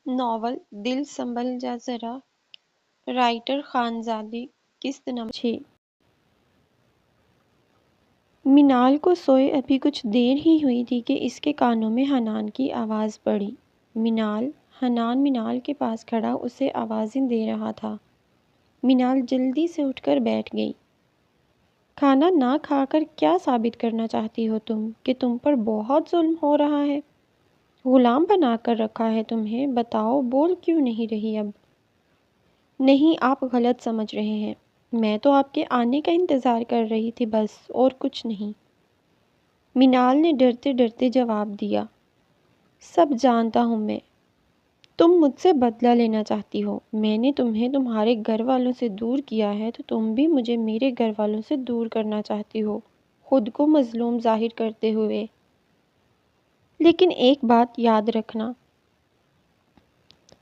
Novel دل سنبھل جا ذرا، رائٹر خانزادی، قسط نمبر 6۔ منال کو سوئے ابھی کچھ دیر ہی ہوئی تھی کہ اس کے کانوں میں حنان کی آواز پڑی۔ منال۔ حنان منال کے پاس کھڑا اسے آوازیں دے رہا تھا۔ منال جلدی سے اٹھ کر بیٹھ گئی۔ کھانا نہ کھا کر کیا ثابت کرنا چاہتی ہو تم کہ تم پر بہت ظلم ہو رہا ہے؟ غلام بنا کر رکھا ہے تمہیں، بتاؤ بول کیوں نہیں رہی اب؟ نہیں، آپ غلط سمجھ رہے ہیں، میں تو آپ کے آنے کا انتظار کر رہی تھی بس، اور کچھ نہیں۔ منال نے ڈرتے ڈرتے جواب دیا۔ سب جانتا ہوں میں، تم مجھ سے بدلہ لینا چاہتی ہو۔ میں نے تمہیں تمہارے گھر والوں سے دور کیا ہے تو تم بھی مجھے میرے گھر والوں سے دور کرنا چاہتی ہو، خود کو مظلوم ظاہر کرتے ہوئے۔ لیکن ایک بات یاد رکھنا۔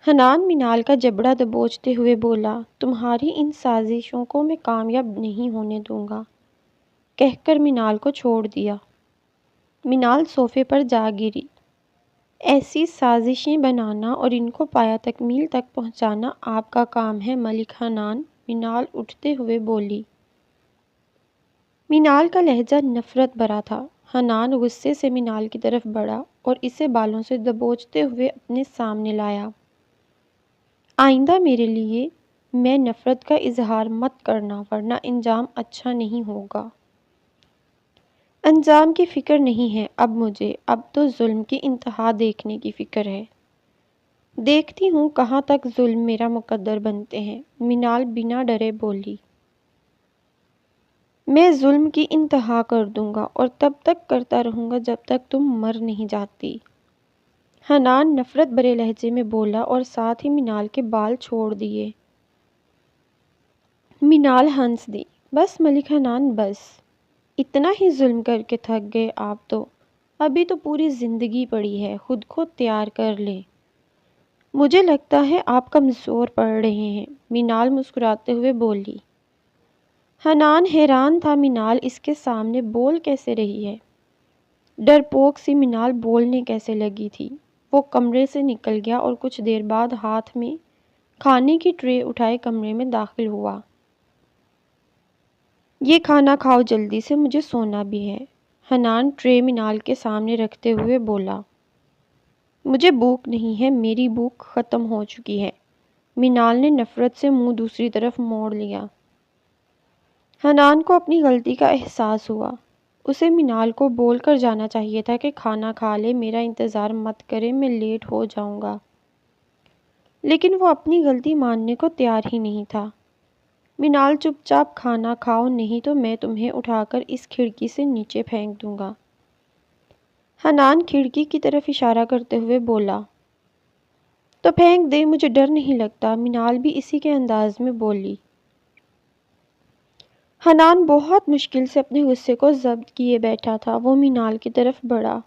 حنان منال کا جبڑا دبوچتے ہوئے بولا، تمہاری ان سازشوں کو میں کامیاب نہیں ہونے دوں گا، کہہ کر منال کو چھوڑ دیا۔ منال صوفے پر جا گری۔ ایسی سازشیں بنانا اور ان کو پایہ تکمیل تک پہنچانا آپ کا کام ہے ملک حنان، منال اٹھتے ہوئے بولی۔ منال کا لہجہ نفرت بھرا تھا۔ حنان غصے سے منال کی طرف بڑھا اور اسے بالوں سے دبوچتے ہوئے اپنے سامنے لایا۔ آئندہ میرے لیے میں نفرت کا اظہار مت کرنا ورنہ انجام اچھا نہیں ہوگا۔ انجام کی فکر نہیں ہے اب مجھے، اب تو ظلم کی انتہا دیکھنے کی فکر ہے۔ دیکھتی ہوں کہاں تک ظلم میرا مقدر بنتے ہیں، منال بنا ڈرے بولی۔ میں ظلم کی انتہا کر دوں گا اور تب تک کرتا رہوں گا جب تک تم مر نہیں جاتی۔ حنان نفرت بھرے لہجے میں بولا اور ساتھ ہی منال کے بال چھوڑ دیے۔ منال ہنس دی۔ بس ملک حنان بس، اتنا ہی ظلم کر کے تھک گئے آپ تو؟ ابھی تو پوری زندگی پڑی ہے، خود کو تیار کر لیں۔ مجھے لگتا ہے آپ کمزور پڑ رہے ہیں، منال مسکراتے ہوئے بولی۔ حنان حیران تھا منال اس کے سامنے بول کیسے رہی ہے، ڈرپوک سی منال بولنے کیسے لگی تھی۔ وہ کمرے سے نکل گیا اور کچھ دیر بعد ہاتھ میں کھانے کی ٹرے اٹھائے کمرے میں داخل ہوا۔ یہ کھانا کھاؤ جلدی سے، مجھے سونا بھی ہے، حنان ٹرے منال کے سامنے رکھتے ہوئے بولا۔ مجھے بھوک نہیں ہے، میری بھوک ختم ہو چکی ہے، منال نے نفرت سے منہ دوسری طرف موڑ لیا۔ حنان کو اپنی غلطی کا احساس ہوا۔ اسے منال کو بول کر جانا چاہیے تھا کہ کھانا کھا لے، میرا انتظار مت کرے، میں لیٹ ہو جاؤں گا۔ لیکن وہ اپنی غلطی ماننے کو تیار ہی نہیں تھا۔ منال چپ چاپ کھانا کھاؤ نہیں تو میں تمہیں اٹھا کر اس کھڑکی سے نیچے پھینک دوں گا۔ حنان کھڑکی کی طرف اشارہ کرتے ہوئے بولا۔ تو پھینک دے، مجھے ڈر نہیں لگتا، منال بھی اسی کے انداز میں بولی۔ حنان بہت مشکل سے اپنے غصے کو ضبط کیے بیٹھا تھا۔ وہ منال کی طرف بڑھا۔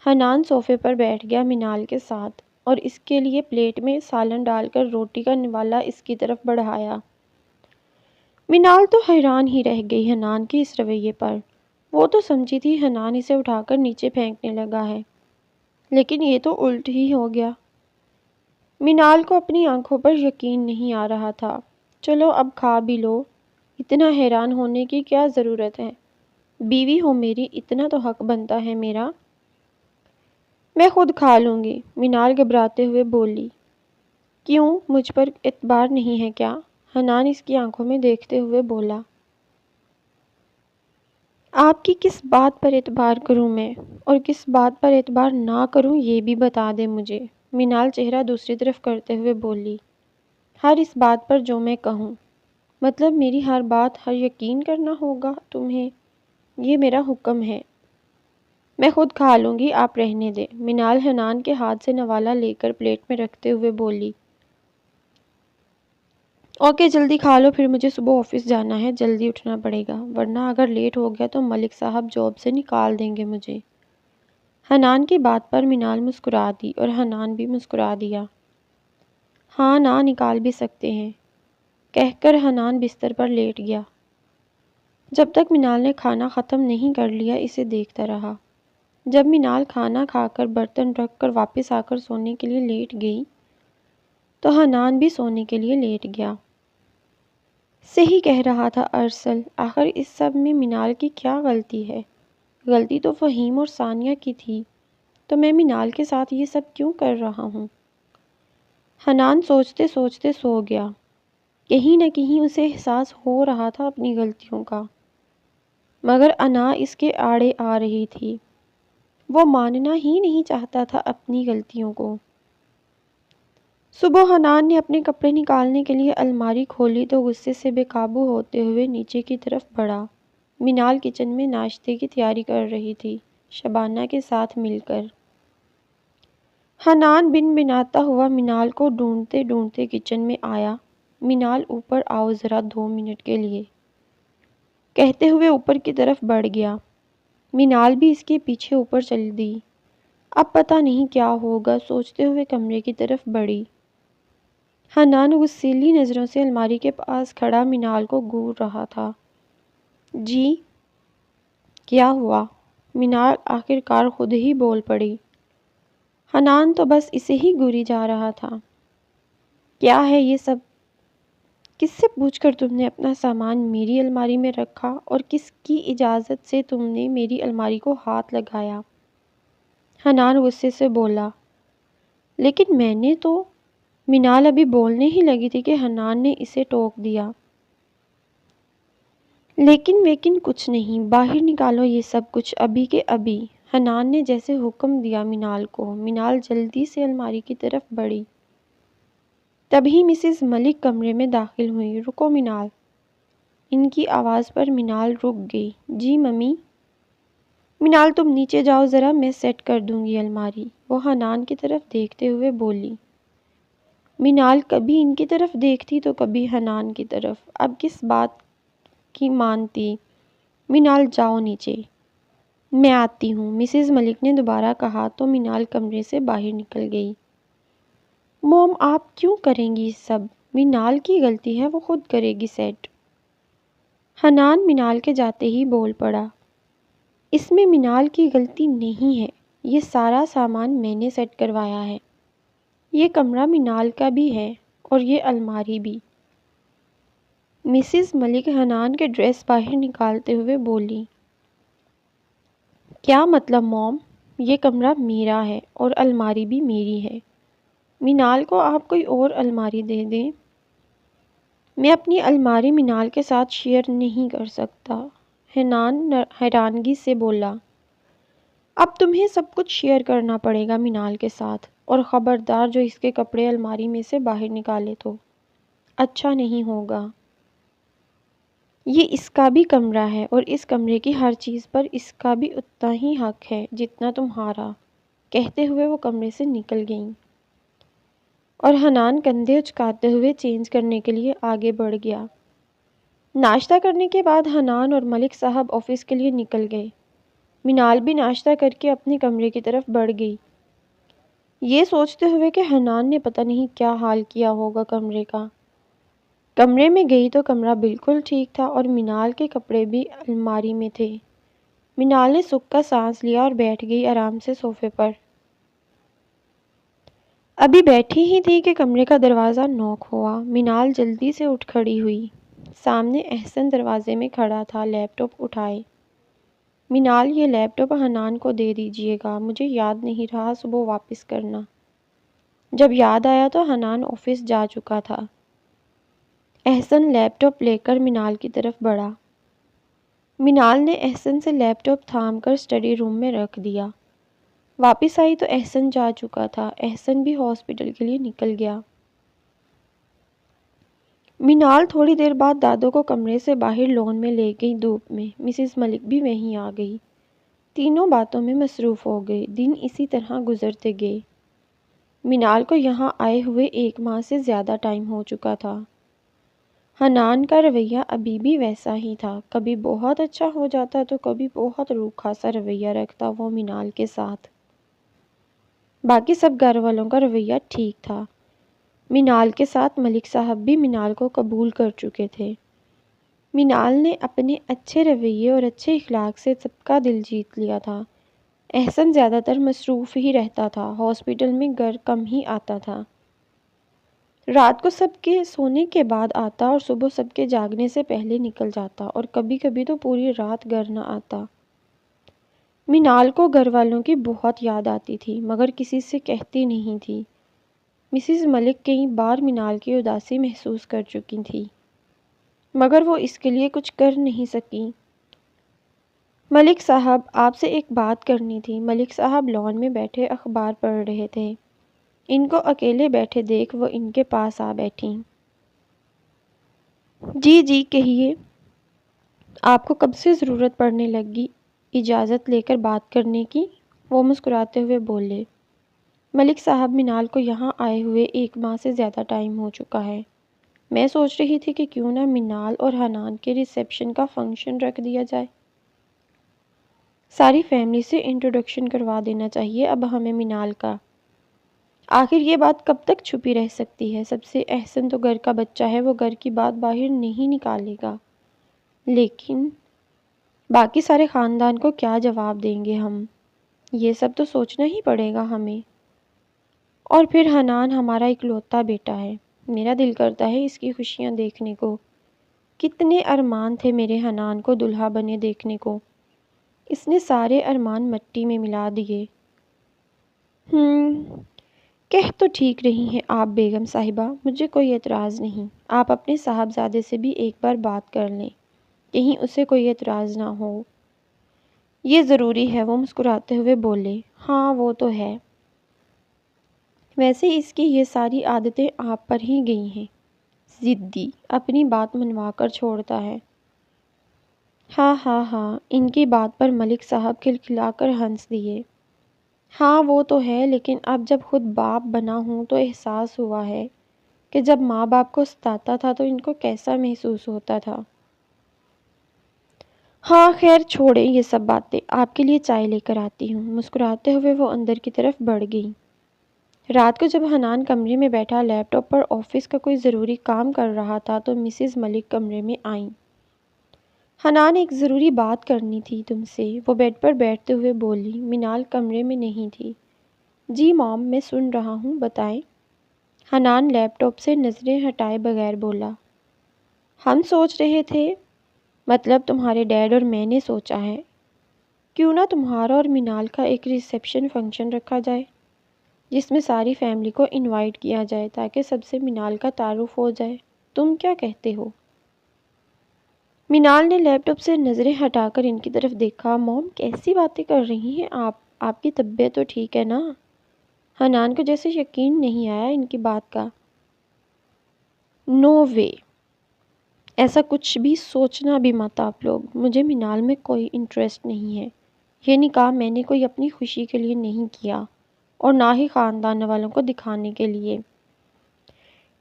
حنان صوفے پر بیٹھ گیا منال کے ساتھ اور اس کے لیے پلیٹ میں سالن ڈال کر روٹی کا نوالا اس کی طرف بڑھایا۔ منال تو حیران ہی رہ گئی حنان کے اس رویے پر۔ وہ تو سمجھی تھی حنان اسے اٹھا کر نیچے پھینکنے لگا ہے، لیکن یہ تو الٹ ہی ہو گیا۔ منال کو اپنی آنکھوں پر یقین نہیں آ رہا تھا۔ چلو اب کھا بھی لو، اتنا حیران ہونے کی کیا ضرورت ہے؟ بیوی ہو میری، اتنا تو حق بنتا ہے میرا۔ میں خود کھا لوں گی، منال گھبراتے ہوئے بولی۔ کیوں، مجھ پر اعتبار نہیں ہے کیا؟ حنان اس کی آنکھوں میں دیکھتے ہوئے بولا۔ آپ کی کس بات پر اعتبار کروں میں، اور کس بات پر اعتبار نہ کروں یہ بھی بتا دے مجھے، منال چہرہ دوسری طرف کرتے ہوئے بولی۔ ہر اس بات پر جو میں کہوں، مطلب میری ہر بات ہر یقین کرنا ہوگا تمہیں؟ یہ میرا حکم ہے۔ میں خود کھا لوں گی، آپ رہنے دیں، منال حنان کے ہاتھ سے نوالا لے کر پلیٹ میں رکھتے ہوئے بولی۔ اوکے جلدی کھا لو، پھر مجھے صبح آفس جانا ہے، جلدی اٹھنا پڑے گا، ورنہ اگر لیٹ ہو گیا تو ملک صاحب جاب سے نکال دیں گے مجھے۔ حنان کی بات پر منال مسکرا دی اور حنان بھی مسکرا دیا۔ ہاں نا، نکال بھی سکتے ہیں، کہہ کر حنان بستر پر لیٹ گیا۔ جب تک منال نے کھانا ختم نہیں کر لیا اسے دیکھتا رہا۔ جب منال کھانا کھا کر برتن رکھ کر واپس آ کر سونے کے لیے لیٹ گئی تو حنان بھی سونے کے لیے لیٹ گیا۔ صحیح کہہ رہا تھا ارسل، آخر اس سب میں منال کی کیا غلطی ہے؟ غلطی تو فہیم اور ثانیہ کی تھی، تو میں منال کے ساتھ یہ سب کیوں کر رہا ہوں؟ حنان سوچتے سوچتے سو گیا۔ کہیں نہ کہیں اسے احساس ہو رہا تھا اپنی غلطیوں کا، مگر انا اس کے آڑے آ رہی تھی۔ وہ ماننا ہی نہیں چاہتا تھا اپنی غلطیوں کو۔ صبح حنان نے اپنے کپڑے نکالنے کے لیے الماری کھولی تو غصے سے بے قابو ہوتے ہوئے نیچے کی طرف بڑھا۔ منال کچن میں ناشتے کی تیاری کر رہی تھی، شبانہ کے ساتھ مل کر۔ حنان بنبناتا ہوا منال کو ڈھونڈتے ڈھونڈتے کچن میں آیا۔ منال اوپر آؤ ذرا 2 منٹ کے لیے، کہتے ہوئے اوپر کی طرف بڑھ گیا۔ منال بھی اس کے پیچھے اوپر چل دی۔ اب پتہ نہیں کیا ہوگا سوچتے ہوئے کمرے کی طرف بڑھی۔ حنان غصیلی نظروں سے الماری کے پاس کھڑا منال کو گھور رہا تھا۔ جی کیا ہوا؟ منال آخر کار خود ہی بول پڑی۔ حنان تو بس اسے ہی گھوری جا رہا تھا۔ کیا ہے یہ سب؟ کس سے پوچھ کر تم نے اپنا سامان میری الماری میں رکھا اور کس کی اجازت سے تم نے میری الماری کو ہاتھ لگایا؟ حنان غصے سے بولا۔ لیکن میں نے تو… منال ابھی بولنے ہی لگی تھی کہ حنان نے اسے ٹوک دیا۔ لیکن ویکن کچھ نہیں، باہر نکالو یہ سب کچھ ابھی کے ابھی، حنان نے جیسے حکم دیا منال کو۔ منال جلدی سے الماری کی طرف بڑھی۔ تبھی مسز ملک کمرے میں داخل ہوئی۔ رکو منال! ان کی آواز پر منال رک گئی۔ جی ممی؟ منال تم نیچے جاؤ ذرا، میں سیٹ کر دوں گی الماری، وہ حنان کی طرف دیکھتے ہوئے بولی۔ منال کبھی ان کی طرف دیکھتی تو کبھی حنان کی طرف، اب کس بات کی مانتی؟ منال جاؤ نیچے، میں آتی ہوں، مسز ملک نے دوبارہ کہا تو منال کمرے سے باہر نکل گئی۔ موم آپ کیوں کریں گی سب؟ منال کی غلطی ہے، وہ خود کرے گی سیٹ۔ حنان منال کے جاتے ہی بول پڑا۔ اس میں منال کی غلطی نہیں ہے، یہ سارا سامان میں نے سیٹ کروایا ہے۔ یہ کمرہ منال کا بھی ہے اور یہ الماری بھی۔ مسز ملک حنان کے ڈریس باہر نکالتے ہوئے بولی۔ کیا مطلب موم؟ یہ کمرہ میرا ہے اور الماری بھی میری ہے۔ منال کو آپ کوئی اور الماری دے دیں۔ میں اپنی الماری منال کے ساتھ شیئر نہیں کر سکتا، حنان حیرانگی سے بولا۔ اب تمہیں سب کچھ شیئر کرنا پڑے گا منال کے ساتھ، اور خبردار جو اس کے کپڑے الماری میں سے باہر نکالے تو اچھا نہیں ہوگا۔ یہ اس کا بھی کمرہ ہے اور اس کمرے کی ہر چیز پر اس کا بھی اتنا ہی حق ہے جتنا تمہارا، کہتے ہوئے وہ کمرے سے نکل گئیں۔ اور حنان کندھے اچکاتے ہوئے چینج کرنے کے لیے آگے بڑھ گیا۔ ناشتہ کرنے کے بعد حنان اور ملک صاحب آفس کے لیے نکل گئے۔ منال بھی ناشتہ کر کے اپنے کمرے کی طرف بڑھ گئی، یہ سوچتے ہوئے کہ حنان نے پتہ نہیں کیا حال کیا ہوگا کمرے کا۔ کمرے میں گئی تو کمرہ بالکل ٹھیک تھا اور منال کے کپڑے بھی الماری میں تھے۔ منال نے سکھ کا سانس لیا اور بیٹھ گئی آرام سے صوفے پر۔ ابھی بیٹھی ہی تھی کہ کمرے کا دروازہ نوک ہوا۔ منال جلدی سے اٹھ کھڑی ہوئی۔ سامنے احسن دروازے میں کھڑا تھا، لیپ ٹاپ اٹھائے۔ منال یہ لیپ ٹاپ حنان کو دے دیجیے گا، مجھے یاد نہیں رہا صبح واپس کرنا۔ جب یاد آیا تو حنان آفس جا چکا تھا۔ احسن لیپ ٹاپ لے کر منال کی طرف بڑھا۔ منال نے احسن سے لیپ ٹاپ تھام کر اسٹڈی روم میں رکھ دیا۔ واپس آئی تو احسن جا چکا تھا۔ احسن بھی ہاسپٹل کے لیے نکل گیا۔ منال تھوڑی دیر بعد دادو کو کمرے سے باہر لون میں لے گئی دھوپ میں۔ مسز ملک بھی وہیں آ گئی۔ تینوں باتوں میں مصروف ہو گئے۔ دن اسی طرح گزرتے گئے۔ منال کو یہاں آئے ہوئے 1 ماہ سے زیادہ ٹائم ہو چکا تھا۔ حنان کا رویہ ابھی بھی ویسا ہی تھا، کبھی بہت اچھا ہو جاتا تو کبھی بہت روکھا سا رویہ رکھتا وہ منال کے ساتھ۔ باقی سب گھر والوں کا رویہ ٹھیک تھا۔ منال کے ساتھ ملک صاحب بھی منال کو قبول کر چکے تھے۔ منال نے اپنے اچھے رویے اور اچھے اخلاق سے سب کا دل جیت لیا تھا۔ احسن زیادہ تر مصروف ہی رہتا تھا، ہاسپٹل میں گھر کم ہی آتا تھا۔ رات کو سب کے سونے کے بعد آتا اور صبح سب کے جاگنے سے پہلے نکل جاتا، اور کبھی کبھی تو پوری رات گھر نہ آتا۔ مینال کو گھر والوں کی بہت یاد آتی تھی، مگر کسی سے کہتی نہیں تھی۔ مسز ملک کئی بار مینال کی اداسی محسوس کر چکی تھی، مگر وہ اس کے لیے کچھ کر نہیں سکی۔ ملک صاحب، آپ سے ایک بات کرنی تھی۔ ملک صاحب لان میں بیٹھے اخبار پڑھ رہے تھے۔ ان کو اکیلے بیٹھے دیکھ وہ ان کے پاس آ بیٹھیں۔ جی جی کہیے، آپ کو کب سے ضرورت پڑنے لگی اجازت لے کر بات کرنے کی؟ وہ مسکراتے ہوئے بولے۔ ملک صاحب، مینال کو یہاں آئے ہوئے 1 ماہ سے زیادہ ٹائم ہو چکا ہے۔ میں سوچ رہی تھی کہ کیوں نہ مینال اور حنان کے ریسیپشن کا فنکشن رکھ دیا جائے۔ ساری فیملی سے انٹروڈکشن کروا دینا چاہیے اب ہمیں مینال کا۔ آخر یہ بات کب تک چھپی رہ سکتی ہے؟ سب سے احسن تو گھر کا بچہ ہے، وہ گھر کی بات باہر نہیں نکالے گا۔ لیکن باقی سارے خاندان کو کیا جواب دیں گے ہم؟ یہ سب تو سوچنا ہی پڑے گا ہمیں۔ اور پھر حنان ہمارا اکلوتا بیٹا ہے، میرا دل کرتا ہے اس کی خوشیاں دیکھنے کو۔ کتنے ارمان تھے میرے حنان کو دلہا بنے دیکھنے کو، اس نے سارے ارمان مٹی میں ملا دیے۔ کہہ تو ٹھیک رہی ہیں آپ بیگم صاحبہ، مجھے کوئی اعتراض نہیں۔ آپ اپنے صاحبزادے سے بھی ایک بار بات کر لیں، کہیں اسے کوئی اعتراض نہ ہو۔ یہ ضروری ہے، وہ مسکراتے ہوئے بولے۔ ہاں وہ تو ہے، ویسے اس کی یہ ساری عادتیں آپ پر ہی گئی ہیں، ضدی، اپنی بات منوا کر چھوڑتا ہے۔ ہاں ہاں ہاں، ان کی بات پر ملک صاحب کھلکھلا کر ہنس دیے۔ ہاں وہ تو ہے، لیکن اب جب خود باپ بنا ہوں تو احساس ہوا ہے کہ جب ماں باپ کو ستاتا تھا تو ان کو کیسا محسوس ہوتا تھا۔ ہاں خیر چھوڑیں یہ سب باتیں، آپ کے لیے چائے لے کر آتی ہوں۔ مسکراتے ہوئے وہ اندر کی طرف بڑھ گئی۔ رات کو جب حنان کمرے میں بیٹھا لیپ ٹاپ پر آفس کا کوئی ضروری کام کر رہا تھا تو مسز ملک کمرے میں آئیں۔ حنان، ایک ضروری بات کرنی تھی تم سے، وہ بیڈ پر بیٹھتے ہوئے بولی۔ مینال کمرے میں نہیں تھی۔ جی مام، میں سن رہا ہوں، بتائیں۔ حنان لیپ ٹاپ سے نظریں ہٹائے بغیر بولا۔ ہم سوچ رہے تھے، مطلب تمہارے ڈیڈ اور میں نے سوچا ہے، کیوں نہ تمہارا اور مینال کا ایک ریسیپشن فنکشن رکھا جائے جس میں ساری فیملی کو انوائٹ کیا جائے تاکہ سب سے مینال کا تعارف ہو جائے۔ تم کیا کہتے ہو؟ مینال نے لیپ ٹاپ سے نظریں ہٹا کر ان کی طرف دیکھا۔ موم کیسی باتیں کر رہی ہیں آپ کی طبیعت تو ٹھیک ہے نا؟ حنان کو جیسے یقین نہیں آیا ان کی بات کا۔ نو وے، ایسا کچھ بھی سوچنا بھی مت آپ لوگ، مجھے مینال میں کوئی انٹرسٹ نہیں ہے۔ یہ نکاح میں نے کوئی اپنی خوشی کے لیے نہیں کیا اور نہ ہی خاندان والوں کو دکھانے کے لیے۔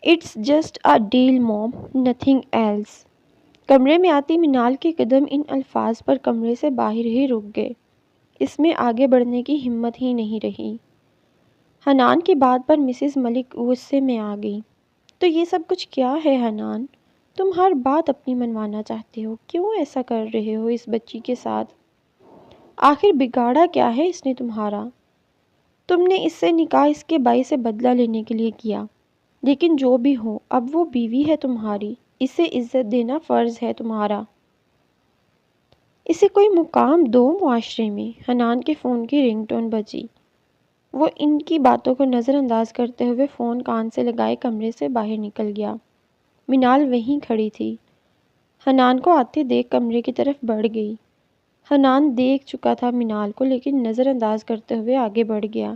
It's just a deal mom, nothing else. کمرے میں آتی مینال کے قدم ان الفاظ پر کمرے سے باہر ہی رک گئے، اس میں آگے بڑھنے کی ہمت ہی نہیں رہی۔ حنان کی بات پر مسز ملک غصے میں آ گئی۔ تو یہ سب کچھ کیا ہے حنان؟ تم ہر بات اپنی منوانا چاہتے ہو، کیوں ایسا کر رہے ہو اس بچی کے ساتھ؟ آخر بگاڑا کیا ہے اس نے تمہارا؟ تم نے اس سے نکاح اس کے بھائی سے بدلہ لینے کے لیے کیا، لیکن جو بھی ہو اب وہ بیوی ہے تمہاری، اسے عزت دینا فرض ہے تمہارا۔ اسے کوئی مقام دو معاشرے میں۔ حنان کے فون کی رنگ ٹون بجی۔ وہ ان کی باتوں کو نظر انداز کرتے ہوئے فون کان سے لگائے کمرے سے باہر نکل گیا۔ مینال وہیں کھڑی تھی، حنان کو آتے دیکھ کمرے کی طرف بڑھ گئی۔ حنان دیکھ چکا تھا مینال کو، لیکن نظر انداز کرتے ہوئے آگے بڑھ گیا۔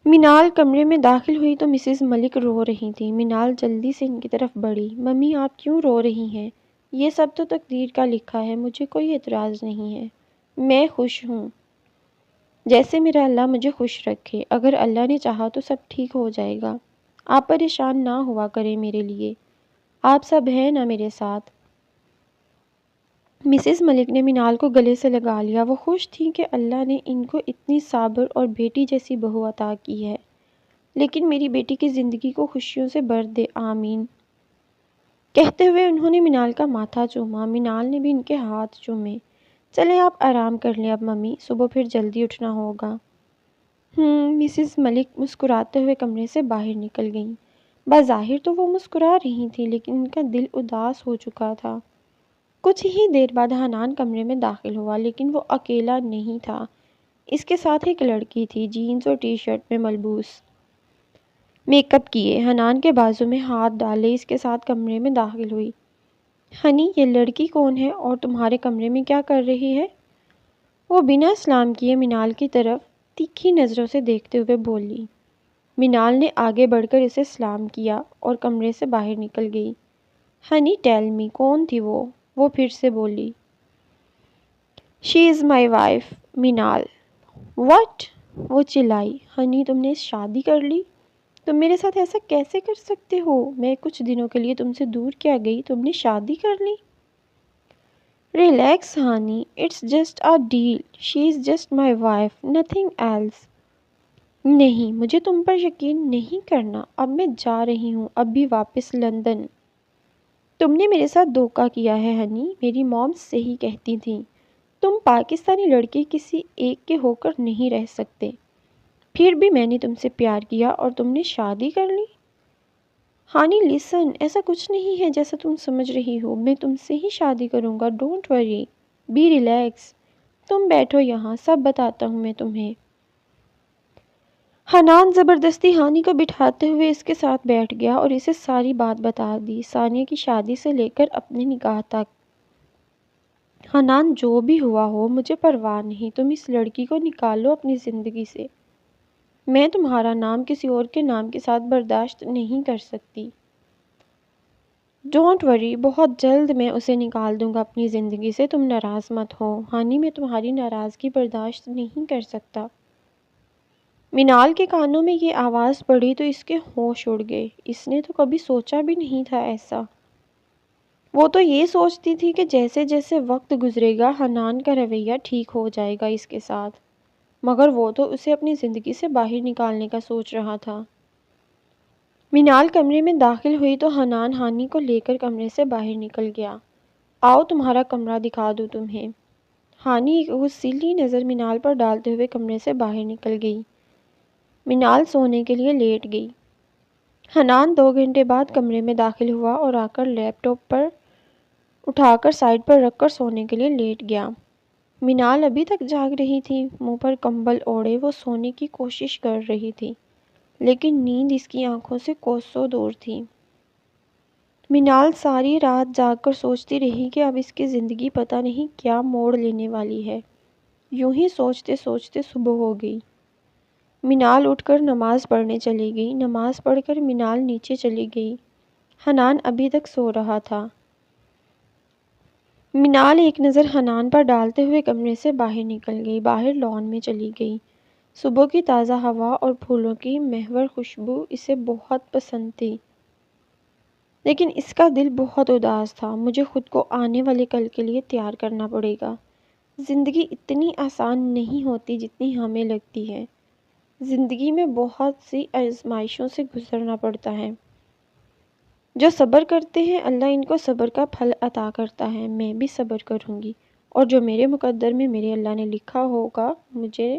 مینال کمرے میں داخل ہوئی تو مسز ملک رو رہی تھیں۔ مینال جلدی سے ان کی طرف بڑھی۔ ممی آپ کیوں رو رہی ہیں؟ یہ سب تو تقدیر کا لکھا ہے، مجھے کوئی اعتراض نہیں ہے، میں خوش ہوں جیسے میرا اللہ مجھے خوش رکھے۔ اگر اللہ نے چاہا تو سب ٹھیک ہو جائے گا، آپ پریشان نہ ہوا کریں میرے لیے، آپ سب ہیں نا میرے ساتھ۔ مسز ملک نے مینال کو گلے سے لگا لیا۔ وہ خوش تھیں کہ اللہ نے ان کو اتنی صابر اور بیٹی جیسی بہو عطا کی ہے، لیکن میری بیٹی کی زندگی کو خوشیوں سے بھر دے، آمین۔ کہتے ہوئے انہوں نے مینال کا ماتھا چوما۔ مینال نے بھی ان کے ہاتھ چومے۔ چلیں آپ آرام کر لیں اب ممی، صبح پھر جلدی اٹھنا ہوگا۔ مسز ملک مسکراتے ہوئے کمرے سے باہر نکل گئیں۔ بظاہر تو وہ مسکرا رہی تھیں لیکن ان کا دل اداس ہو چکا تھا۔ کچھ ہی دیر بعد حنان کمرے میں داخل ہوا، لیکن وہ اکیلا نہیں تھا۔ اس کے ساتھ ایک لڑکی تھی، جینز اور ٹی شرٹ میں ملبوس، میک اپ کیے، حنان کے بازو میں ہاتھ ڈالے اس کے ساتھ کمرے میں داخل ہوئی۔ ہنی، یہ لڑکی کون ہے اور تمہارے کمرے میں کیا کر رہی ہے؟ وہ بنا سلام کیے منال کی طرف تیکھی نظروں سے دیکھتے ہوئے بولی۔ منال نے آگے بڑھ کر اسے سلام کیا اور کمرے سے باہر نکل گئی۔ ہنی، ٹیل می، کون تھی وہ پھر سے بولی۔ شی از مائی وائف، منال۔ واٹ؟ وہ چلائی۔ ہنی، تم نے شادی کر لی؟ تم میرے ساتھ ایسا کیسے کر سکتے ہو؟ میں کچھ دنوں کے لیے تم سے دور کیا گئی، تم نے شادی کر لی؟ Relax honey, it's just a deal, she is just my wife, nothing else. نہیں، مجھے تم پر یقین نہیں کرنا۔ اب میں جا رہی ہوں، ابھی واپس لندن۔ تم نے میرے ساتھ دھوکہ کیا ہے ہنی، میری موم صحیح کہتی تھیں، تم پاکستانی لڑکے کسی ایک کے ہو کر نہیں رہ سکتے۔ پھر بھی میں نے تم سے پیار کیا اور تم نے شادی کر لی۔ ہانی لسن، ایسا کچھ نہیں ہے جیسا تم سمجھ رہی ہو، میں تم سے ہی شادی کروں گا، ڈونٹ وری، بی ریلیکس۔ تم بیٹھو یہاں، سب بتاتا ہوں میں تمہیں۔ حنان زبردستی ہانی کو بٹھاتے ہوئے اس کے ساتھ بیٹھ گیا اور اسے ساری بات بتا دی، ثانیہ کی شادی سے لے کر اپنے نکاح تک۔ حنان، جو بھی ہوا ہو مجھے پرواہ نہیں، تم اس لڑکی کو نکالو اپنی زندگی سے۔ میں تمہارا نام کسی اور کے نام کے ساتھ برداشت نہیں کر سکتی۔ ڈونٹ وری، بہت جلد میں اسے نکال دوں گا اپنی زندگی سے، تم ناراض مت ہو۔ ہانی، میں تمہاری ناراضگی برداشت نہیں کر سکتا۔ منال کے کانوں میں یہ آواز پڑی تو اس کے ہوش اڑ گئے، اس نے تو کبھی سوچا بھی نہیں تھا ایسا۔ وہ تو یہ سوچتی تھی کہ جیسے جیسے وقت گزرے گا حنان کا رویہ ٹھیک ہو جائے گا اس کے ساتھ، مگر وہ تو اسے اپنی زندگی سے باہر نکالنے کا سوچ رہا تھا۔ منال کمرے میں داخل ہوئی تو حنان ہانی کو لے کر کمرے سے باہر نکل گیا۔ آؤ تمہارا کمرہ دکھا دوں تمہیں۔ ہانی ایک غصیلی نظر منال پر ڈالتے ہوئے کمرے سے باہر نکل گئی۔ منال سونے کے لیے لیٹ گئی۔ حنان 2 گھنٹے بعد کمرے میں داخل ہوا اور آ کر لیپ ٹاپ پر اٹھا کر سائڈ پر رکھ کر سونے کے لیے لیٹ گیا۔ منال ابھی تک جاگ رہی تھی، منہ پر کمبل اوڑھے وہ سونے کی کوشش کر رہی تھی، لیکن نیند اس کی آنکھوں سے کوسوں دور تھی۔ منال ساری رات جاگ کر سوچتی رہی کہ اب اس کی زندگی پتہ نہیں کیا موڑ لینے والی ہے۔ یوں ہی سوچتے سوچتے صبح ہو گئی۔ منال اٹھ کر نماز پڑھنے چلی گئی۔ نماز پڑھ کر منال نیچے چلی گئی۔ حنان ابھی تک سو رہا تھا۔ منال ایک نظر حنان پر ڈالتے ہوئے کمرے سے باہر نکل گئی، باہر لان میں چلی گئی۔ صبح کی تازہ ہوا اور پھولوں کی محور خوشبو اسے بہت پسند تھی، لیکن اس کا دل بہت اداس تھا۔ مجھے خود کو آنے والے کل کے لیے تیار کرنا پڑے گا۔ زندگی اتنی آسان نہیں ہوتی جتنی ہمیں لگتی ہے۔ زندگی میں بہت سی آزمائشوں سے گزرنا پڑتا ہے۔ جو صبر کرتے ہیں اللہ ان کو صبر کا پھل عطا کرتا ہے۔ میں بھی صبر کروں گی، اور جو میرے مقدر میں میرے اللہ نے لکھا ہوگا مجھے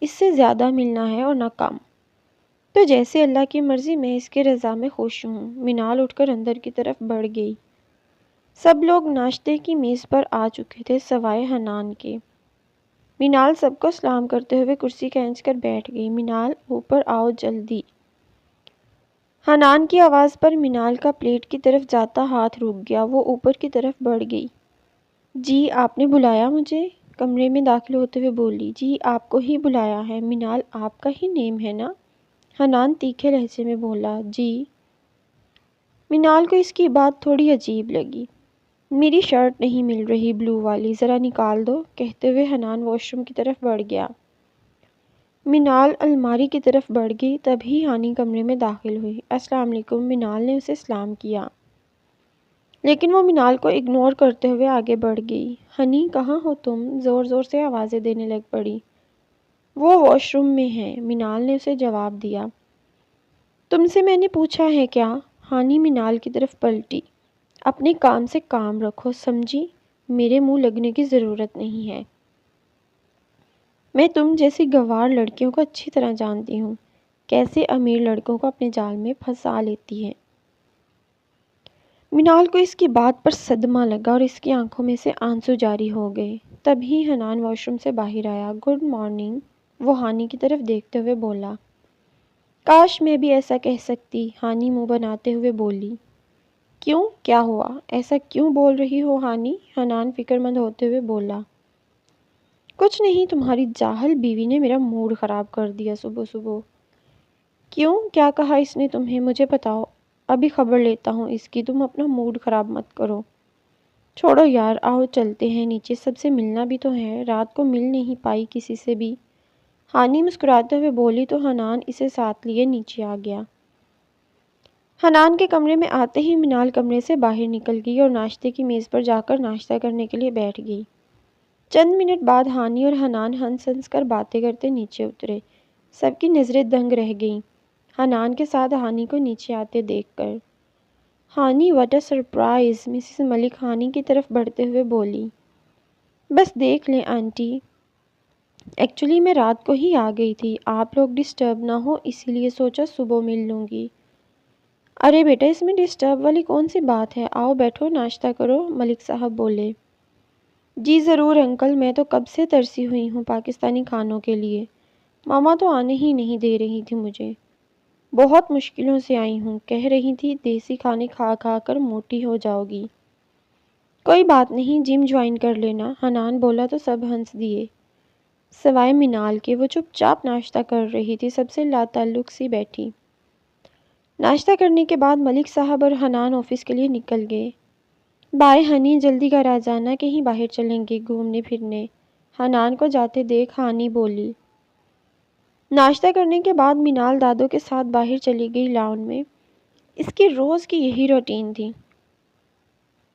اس سے زیادہ ملنا ہے اور نہ کم۔ تو جیسے اللہ کی مرضی میں اس کے رضا میں خوش ہوں۔ منال اٹھ کر اندر کی طرف بڑھ گئی۔ سب لوگ ناشتے کی میز پر آ چکے تھے سوائے حنان کے۔ منال سب کو سلام کرتے ہوئے کرسی کھینچ کر بیٹھ گئی۔ منال، اوپر آؤ جلدی۔ حنان کی آواز پر منال کا پلیٹ کی طرف جاتا ہاتھ رک گیا، وہ اوپر کی طرف بڑھ گئی۔ جی، آپ نے بلایا مجھے؟ کمرے میں داخل ہوتے ہوئے بولی۔ جی، آپ کو ہی بلایا ہے، منال آپ کا ہی نیم ہے نا؟ حنان تیکھے لہجے میں بولا۔ جی۔ منال کو اس کی بات تھوڑی عجیب لگی۔ میری شرٹ نہیں مل رہی بلو والی، ذرا نکال دو، کہتے ہوئے حنان واش روم کی طرف بڑھ گیا۔ منال الماری کی طرف بڑھ گئی، تبھی ہانی کمرے میں داخل ہوئی۔ السلام علیکم، منال نے اسے سلام کیا، لیکن وہ منال کو اگنور کرتے ہوئے آگے بڑھ گئی۔ ہنی، کہاں ہو تم؟ زور زور سے آوازیں دینے لگ پڑی۔ وہ واش روم میں ہے، منال نے اسے جواب دیا۔ تم سے میں نے پوچھا ہے کیا؟ ہانی منال کی طرف پلٹی۔ اپنے کام سے کام رکھو، سمجھی؟ میرے منہ لگنے کی ضرورت نہیں ہے۔ میں تم جیسی گنوار لڑکیوں کو اچھی طرح جانتی ہوں، کیسے امیر لڑکوں کو اپنے جال میں پھنسا لیتی ہے۔ منال کو اس کی بات پر صدمہ لگا اور اس کی آنکھوں میں سے آنسو جاری ہو گئے۔ تبھی حنان واش روم سے باہر آیا۔ گڈ مارننگ، وہ ہانی کی طرف دیکھتے ہوئے بولا۔ کاش میں بھی ایسا کہہ سکتی، ہانی منہ بناتے ہوئے بولی۔ کیوں، کیا ہوا؟ ایسا کیوں بول رہی ہو ہانی؟ حنان فکر مند ہوتے ہوئے بولا۔ کچھ نہیں، تمہاری جاہل بیوی نے میرا موڈ خراب کر دیا صبح صبح۔ کیوں، کیا کہا اس نے تمہیں؟ مجھے بتاؤ، ابھی خبر لیتا ہوں اس کی۔ تم اپنا موڈ خراب مت کرو۔ چھوڑو یار، آؤ چلتے ہیں نیچے، سب سے ملنا بھی تو ہے، رات کو مل نہیں پائی کسی سے بھی۔ ہانی مسکراتے ہوئے بولی تو حنان اسے ساتھ لیے نیچے آ گیا۔ حنان کے کمرے میں آتے ہی منال کمرے سے باہر نکل گئی اور ناشتے کی میز پر جا کر ناشتہ کرنے کے لیے بیٹھ گئی۔ چند منٹ بعد ہانی اور حنان ہنس ہنس کر باتیں کرتے نیچے اترے۔ سب کی نظریں دنگ رہ گئیں حنان کے ساتھ ہانی کو نیچے آتے دیکھ کر۔ ہانی، واٹ اے سرپرائز! مسز ملک ہانی کی طرف بڑھتے ہوئے بولی۔ بس دیکھ لیں آنٹی، ایکچولی میں رات کو ہی آ گئی تھی، آپ لوگ ڈسٹرب نہ ہو اسی لیے سوچا صبح مل لوں گی۔ ارے بیٹا، اس میں ڈسٹرب والی کون سی بات ہے، آؤ بیٹھو ناشتہ کرو، ملک صاحب بولے۔ جی ضرور انکل، میں تو کب سے ترسی ہوئی ہوں پاکستانی کھانوں کے لیے، ماما تو آنے ہی نہیں دے رہی تھی مجھے، بہت مشکلوں سے آئی ہوں، کہہ رہی تھی دیسی کھانے کھا کھا کر موٹی ہو جاؤ گی۔ کوئی بات نہیں، جم جوائن کر لینا، حنان بولا تو سب ہنس دیے، سوائے منال کے، وہ چپ چاپ ناشتہ کر رہی تھی، سب سے لا تعلق سی بیٹھی۔ ناشتہ کرنے کے بعد ملک صاحب اور حنان آفس کے لیے نکل گئے۔ بائے ہنی، جلدی گھر آ جانا، کہیں باہر چلیں گے گھومنے پھرنے، حنان کو جاتے دیکھ ہانی بولی۔ ناشتہ کرنے کے بعد منال دادو کے ساتھ باہر چلی گئی لاؤن میں۔ اس کی روز کی یہی روٹین تھی،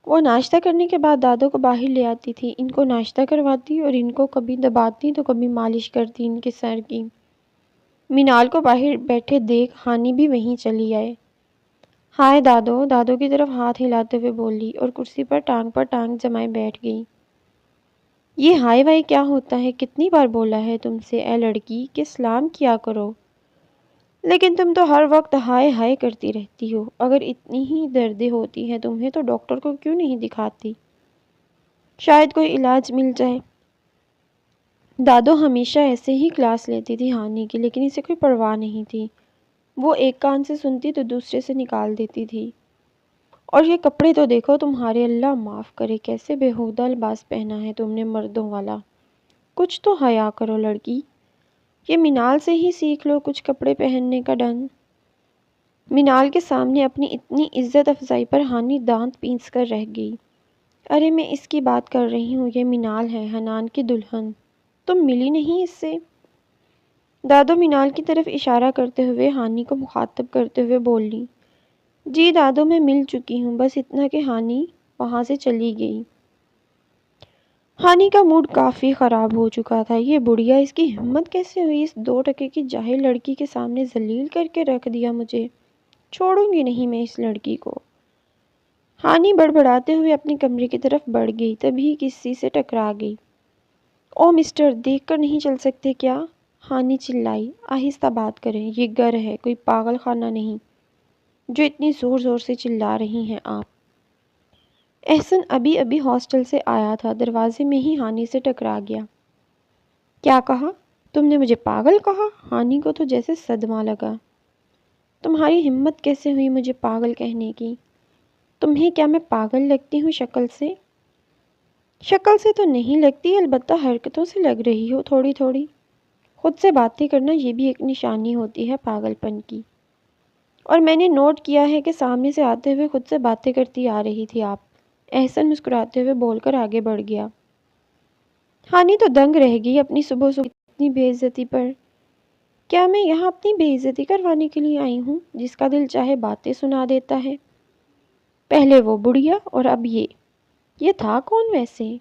وہ ناشتہ کرنے کے بعد دادو کو باہر لے آتی تھی، ان کو ناشتہ کرواتی اور ان کو کبھی دباتی تو کبھی مالش کرتی ان کے سر کی۔ منال کو باہر بیٹھے دیکھ ہانی بھی وہیں چلی آئے۔ ہائے دادو، دادو کی طرف ہاتھ ہلاتے ہوئے بولی اور کرسی پر ٹانگ جمائے بیٹھ گئی۔ یہ ہائے وائے کیا ہوتا ہے، کتنی بار بولا ہے تم سے اے لڑکی کہ سلام کیا کرو، لیکن تم تو ہر وقت ہائے ہائے کرتی رہتی ہو، اگر اتنی ہی دردیں ہوتی ہیں تمہیں تو ڈاکٹر کو کیوں نہیں دکھاتی، شاید کوئی علاج مل جائے۔ دادو ہمیشہ ایسے ہی کلاس لیتی تھی ہانی کی، لیکن اسے کوئی پرواہ نہیں تھی، وہ ایک کان سے سنتی تو دوسرے سے نکال دیتی تھی۔ اور یہ کپڑے تو دیکھو تمہارے، اللہ معاف کرے کیسے بےہودہ لباس پہنا ہے تم نے مردوں والا، کچھ تو حیا کرو لڑکی، یہ منال سے ہی سیکھ لو کچھ کپڑے پہننے کا ڈھنگ۔ منال کے سامنے اپنی اتنی عزت افزائی پر ہانی دانت پیس کر رہ گئی۔ ارے میں اس کی بات کر رہی ہوں، یہ منال ہے، حنان کی دلہن، تم ملی نہیں اس سے؟ دادو منال کی طرف اشارہ کرتے ہوئے ہانی کو مخاطب کرتے ہوئے بولی۔ جی دادو، میں مل چکی ہوں، بس اتنا کہ ہانی وہاں سے چلی گئی۔ ہانی کا موڈ کافی خراب ہو چکا تھا، یہ بڑھیا، اس کی ہمت کیسے ہوئی اس 2 ٹکے کی جاہل لڑکی کے سامنے ذلیل کر کے رکھ دیا مجھے، چھوڑوں گی نہیں میں اس لڑکی کو۔ ہانی بڑبڑاتے ہوئے اپنے کمرے کی طرف بڑھ گئی، تبھی کسی سے ٹکرا گئی۔ او مسٹر، دیکھ کر نہیں چل سکتے کیا؟ ہانی چلائی، آہستہ بات کریں، یہ گھر ہے، کوئی پاگل خانہ نہیں جو اتنی زور زور سے چلا رہی ہیں آپ۔ احسن ابھی ابھی ہاسٹل سے آیا تھا، دروازے میں ہی ہانی سے ٹکرا گیا۔ کیا کہا؟ تم نے مجھے پاگل کہا؟ ہانی کو تو جیسے صدمہ لگا۔ تمہاری ہمت کیسے ہوئی مجھے پاگل کہنے کی؟ تمہیں کیا میں پاگل لگتی ہوں شکل سے؟ شکل سے تو نہیں لگتی، البتہ حرکتوں سے لگ رہی ہو تھوڑی تھوڑی۔ خود سے باتیں کرنا یہ بھی ایک نشانی ہوتی ہے پاگل پن کی، اور میں نے نوٹ کیا ہے کہ سامنے سے آتے ہوئے خود سے باتیں کرتی آ رہی تھی آپ۔ احسن مسکراتے ہوئے بول کر آگے بڑھ گیا۔ ہانی تو دنگ رہ گئی اپنی صبح صبح اتنی بے عزتی پر۔ کیا میں یہاں اپنی بے عزتی کروانے کے لیے آئی ہوں؟ جس کا دل چاہے باتیں سنا دیتا ہے، پہلے وہ بڑھیا اور اب یہ تھا کون ویسے؟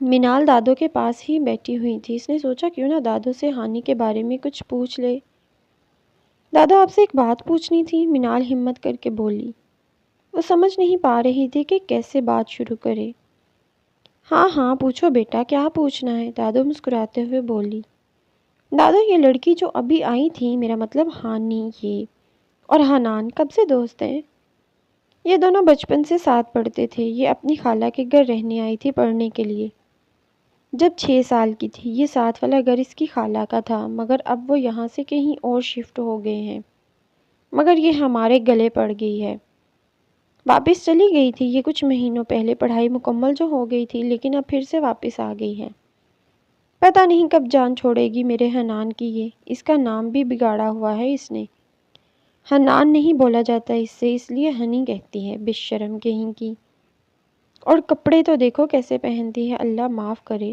منال دادو کے پاس ہی بیٹھی ہوئی تھی، اس نے سوچا کیوں نہ دادو سے ہانی کے بارے میں کچھ پوچھ لے۔ دادو آپ سے ایک بات پوچھنی تھی، منال ہمت کر کے بولی۔ وہ سمجھ نہیں پا رہی تھی کہ کیسے بات شروع کرے۔ ہاں ہاں پوچھو بیٹا، کیا پوچھنا ہے؟ دادو مسکراتے ہوئے بولی۔ دادو یہ لڑکی جو ابھی آئی تھی، میرا مطلب ہانی، یہ اور حنان کب سے دوست ہیں؟ یہ دونوں بچپن سے ساتھ پڑھتے تھے۔ یہ اپنی خالہ کے گھر رہنے آئی تھی پڑھنے کے لیے جب 6 سال کی تھی۔ یہ ساتھ والا گھر اس کی خالہ کا تھا، مگر اب وہ یہاں سے کہیں اور شفٹ ہو گئے ہیں، مگر یہ ہمارے گلے پڑ گئی ہے۔ واپس چلی گئی تھی یہ کچھ مہینوں پہلے، پڑھائی مکمل جو ہو گئی تھی، لیکن اب پھر سے واپس آ گئی ہے۔ پتہ نہیں کب جان چھوڑے گی میرے حنان کی یہ۔ اس کا نام بھی بگاڑا ہوا ہے اس نے۔ حنان نہیں بولا جاتا اس سے، اس لیے ہنی کہتی ہے، بے شرم کہیں کی۔ اور کپڑے تو دیکھو کیسے پہنتی ہے، اللہ معاف کرے،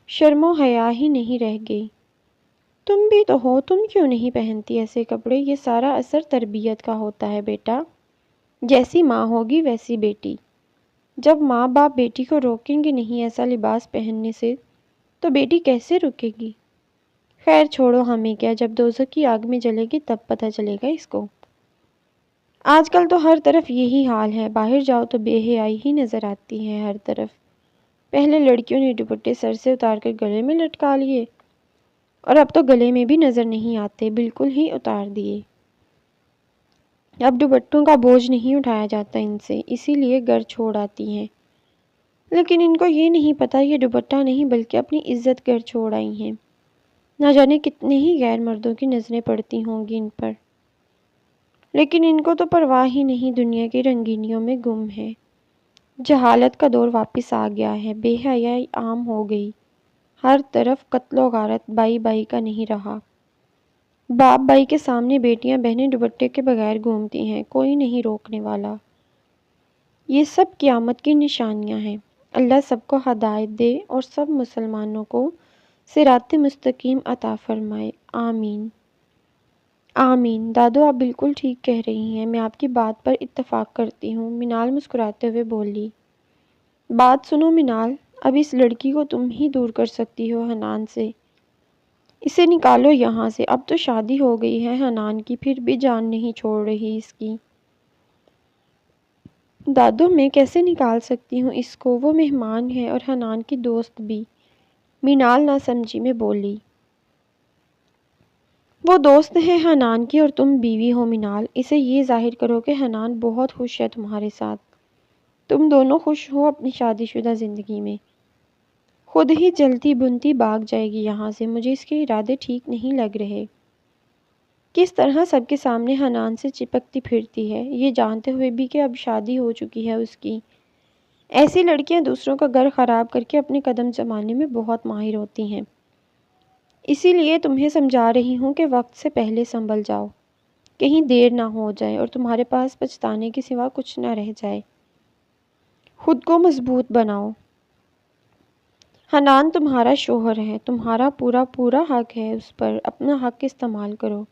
شرم و حیا ہی نہیں رہ گئی۔ تم بھی تو ہو، تم کیوں نہیں پہنتی ایسے کپڑے؟ یہ سارا اثر تربیت کا ہوتا ہے بیٹا، جیسی ماں ہوگی ویسی بیٹی۔ جب ماں باپ بیٹی کو روکیں گے نہیں ایسا لباس پہننے سے، تو بیٹی کیسے رکے گی؟ خیر چھوڑو، ہمیں کیا، جب دوزخ کی آگ میں جلے گی تب پتہ چلے گا اس کو۔ آج کل تو ہر طرف یہی حال ہے، باہر جاؤ تو بے حیائی ہی نظر آتی ہے ہر طرف۔ پہلے لڑکیوں نے دوپٹے سر سے اتار کر گلے میں لٹکا لیے، اور اب تو گلے میں بھی نظر نہیں آتے، بالکل ہی اتار دیے۔ اب دوپٹوں کا بوجھ نہیں اٹھایا جاتا ان سے، اسی لیے گھر چھوڑ آتی ہیں۔ لیکن ان کو یہ نہیں پتہ یہ دوپٹہ نہیں بلکہ اپنی عزت گھر چھوڑ آئی ہیں۔ نہ جانے کتنے ہی غیر مردوں کی نظریں پڑتی ہوں گی ان پر، لیکن ان کو تو پرواہ ہی نہیں، دنیا کی رنگینیوں میں گم ہے۔ جہالت کا دور واپس آ گیا ہے، بے حیائی عام ہو گئی، ہر طرف قتل و غارت، بائی بائی کا نہیں رہا۔ باپ بھائی کے سامنے بیٹیاں بہنیں دوپٹے کے بغیر گھومتی ہیں، کوئی نہیں روکنے والا۔ یہ سب قیامت کی نشانیاں ہیں۔ اللہ سب کو ہدایت دے اور سب مسلمانوں کو صراط مستقیم عطا فرمائے، آمین آمین۔ دادو آپ بالکل ٹھیک کہہ رہی ہیں، میں آپ کی بات پر اتفاق کرتی ہوں، منال مسکراتے ہوئے بولی۔ بات سنو منال، اب اس لڑکی کو تم ہی دور کر سکتی ہو حنان سے، اسے نکالو یہاں سے۔ اب تو شادی ہو گئی ہے حنان کی، پھر بھی جان نہیں چھوڑ رہی اس کی۔ دادو میں کیسے نکال سکتی ہوں اس کو، وہ مہمان ہے اور حنان کی دوست بھی، منال نہ سمجھی میں بولی۔ وہ دوست ہے حنان کی اور تم بیوی ہو منال، اسے یہ ظاہر کرو کہ حنان بہت خوش ہے تمہارے ساتھ، تم دونوں خوش ہو اپنی شادی شدہ زندگی میں۔ خود ہی چلتی بنتی بھاگ جائے گی یہاں سے، مجھے اس کے ارادے ٹھیک نہیں لگ رہے۔ کس طرح سب کے سامنے حنان سے چپکتی پھرتی ہے، یہ جانتے ہوئے بھی کہ اب شادی ہو چکی ہے اس کی۔ ایسی لڑکیاں دوسروں کا گھر خراب کر کے اپنے قدم جمانے میں بہت ماہر ہوتی ہیں، اسی لیے تمہیں سمجھا رہی ہوں کہ وقت سے پہلے سنبھل جاؤ، کہیں دیر نہ ہو جائے اور تمہارے پاس پچھتانے کے سوا کچھ نہ رہ جائے۔ خود کو مضبوط بناؤ۔ حنان تمہارا شوہر ہے، تمہارا پورا پورا حق ہے اس پر، اپنا حق استعمال کرو،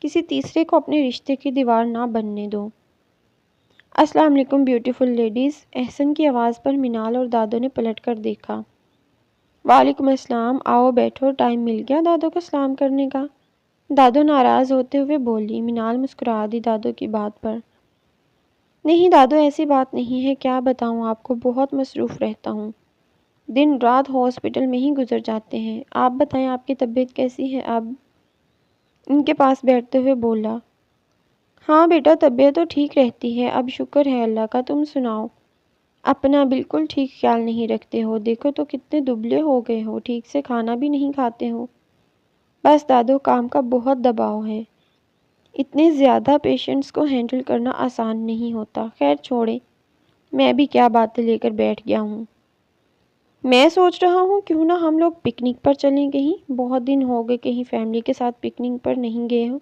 کسی تیسرے کو اپنے رشتے کی دیوار نہ بننے دو۔ السلام علیکم بیوٹیفل لیڈیز، احسن کی آواز پر منال اور دادو نے پلٹ کر دیکھا۔ وعلیکم السلام، آؤ بیٹھو، ٹائم مل گیا دادو کو سلام کرنے کا؟ دادو ناراض ہوتے ہوئے بولی۔ منال مسکرا دی دادو کی بات پر۔ نہیں دادو ایسی بات نہیں ہے، کیا بتاؤں آپ کو، بہت مصروف رہتا ہوں، دن رات ہاسپٹل میں ہی گزر جاتے ہیں۔ آپ بتائیں آپ کی طبیعت کیسی ہے اب؟ ان کے پاس بیٹھتے ہوئے بولا۔ ہاں بیٹا طبیعت تو ٹھیک رہتی ہے، اب شکر ہے اللہ کا، تم سناؤ؟ اپنا بالکل ٹھیک خیال نہیں رکھتے ہو، دیکھو تو کتنے دبلے ہو گئے ہو، ٹھیک سے کھانا بھی نہیں کھاتے ہو۔ بس دادو کام کا بہت دباؤ ہے، اتنے زیادہ پیشنٹس کو ہینڈل کرنا آسان نہیں ہوتا۔ خیر چھوڑے، میں بھی کیا باتیں لے کر بیٹھ گیا ہوں۔ میں سوچ رہا ہوں کیوں نہ ہم لوگ پکنک پر چلیں کہیں، بہت دن ہو گئے کہیں فیملی کے ساتھ پکنک پر نہیں گئے ہو۔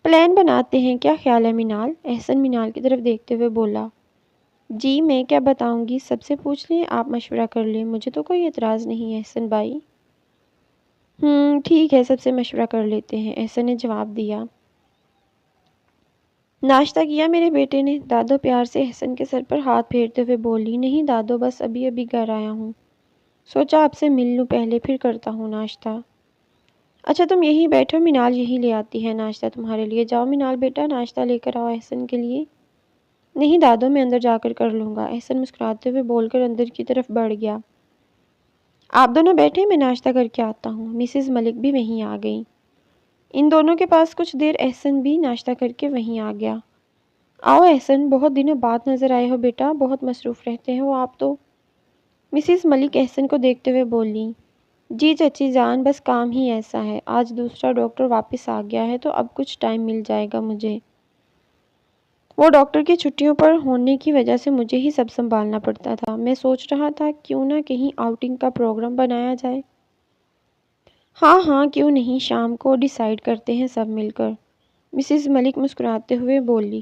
پلان بناتے ہیں، کیا خیال ہے منال؟ احسن منال کی طرف دیکھتے ہوئے بولا۔ جی میں کیا بتاؤں گی، سب سے پوچھ لیں، آپ مشورہ کر لیں، مجھے تو کوئی اعتراض نہیں ہے احسن بھائی۔ ٹھیک ہے، سب سے مشورہ کر لیتے ہیں، احسن نے جواب دیا۔ ناشتہ کیا میرے بیٹے نے؟ دادو پیار سے احسن کے سر پر ہاتھ پھیرتے ہوئے بولی۔ نہیں دادو، بس ابھی ابھی گھر آیا ہوں، سوچا آپ سے مل لوں پہلے، پھر کرتا ہوں ناشتہ۔ اچھا تم یہیں بیٹھو، منال یہی لے آتی ہے ناشتہ تمہارے لیے، جاؤ منال بیٹا ناشتہ لے کر آؤ احسن کے لیے۔ نہیں دادو، میں اندر جا کر لوں گا، احسن مسکراتے ہوئے بول کر اندر کی طرف بڑھ گیا۔ آپ دونوں بیٹھے، میں ناشتہ کر کے آتا ہوں۔ مسز ملک بھی وہیں آ گئیں۔ ان دونوں کے پاس کچھ دیر احسن بھی ناشتہ کر کے وہیں آ گیا۔ آؤ احسن، بہت دنوں بعد نظر آئے ہو بیٹا، بہت مصروف رہتے ہو آپ تو۔ مسز ملک احسن کو دیکھتے ہوئے بولیں۔ جی چچی جان، بس کام ہی ایسا ہے، آج دوسرا ڈاکٹر واپس آ گیا ہے تو اب کچھ ٹائم مل جائے گا مجھے۔ وہ ڈاکٹر کی چھٹیوں پر ہونے کی وجہ سے مجھے ہی سب سنبھالنا پڑتا تھا۔ میں سوچ رہا تھا کیوں نہ کہیں آؤٹنگ کا پروگرام بنایا جائے۔ ہاں ہاں، کیوں نہیں، شام کو ڈیسائیڈ کرتے ہیں سب مل کر، مسز ملک مسکراتے ہوئے بولی۔